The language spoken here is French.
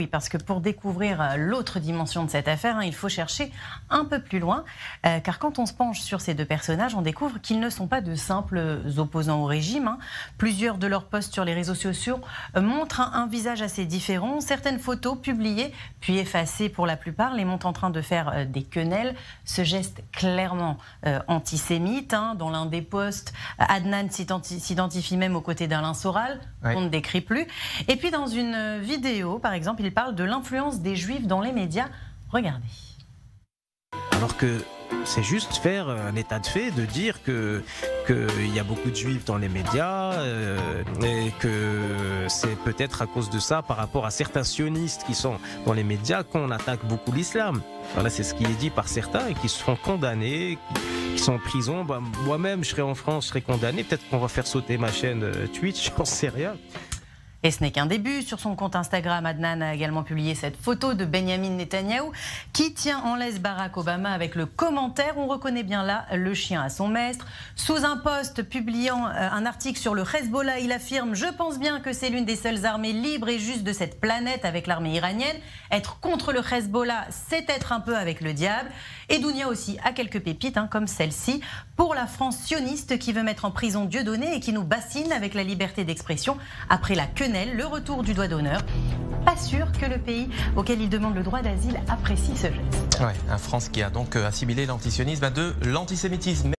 Oui, parce que pour découvrir l'autre dimension de cette affaire, il faut chercher un peu plus loin, car quand on se penche sur ces deux personnages, on découvre qu'ils ne sont pas de simples opposants au régime. Plusieurs de leurs posts sur les réseaux sociaux montrent un visage assez différent. Certaines photos publiées, puis effacées pour la plupart, les montrent en train de faire des quenelles. Ce geste clairement antisémite. Dans l'un des posts, Adnan s'identifie même aux côtés d'Alain Soral, qu'on ne décrit plus. Et puis dans une vidéo, par exemple, il parle de l'influence des Juifs dans les médias. Regardez. Alors que c'est juste faire un état de fait, de dire qu'il y a beaucoup de Juifs dans les médias et que c'est peut-être à cause de ça, par rapport à certains sionistes qui sont dans les médias, qu'on attaque beaucoup l'islam. Voilà, c'est ce qui est dit par certains et qui se font condamner, qui sont en prison. Moi-même, je serais en France, je serais condamné. Peut-être qu'on va faire sauter ma chaîne Twitch, j'en sais rien. Et ce n'est qu'un début. Sur son compte Instagram, Adnan a également publié cette photo de Benjamin Netanyahou qui tient en laisse Barack Obama avec le commentaire. On reconnaît bien là le chien à son maître. Sous un post publiant un article sur le Hezbollah, il affirme « Je pense bien que c'est l'une des seules armées libres et justes de cette planète avec l'armée iranienne. Être contre le Hezbollah, c'est être un peu avec le diable. » Et Dounia aussi a quelques pépites comme celle-ci pour la France sioniste qui veut mettre en prison Dieudonné et qui nous bassine avec la liberté d'expression après la quenelle, le retour du doigt d'honneur. Pas sûr que le pays auquel il demande le droit d'asile apprécie ce geste. Ouais, un France qui a donc assimilé l'antisionisme à de l'antisémitisme.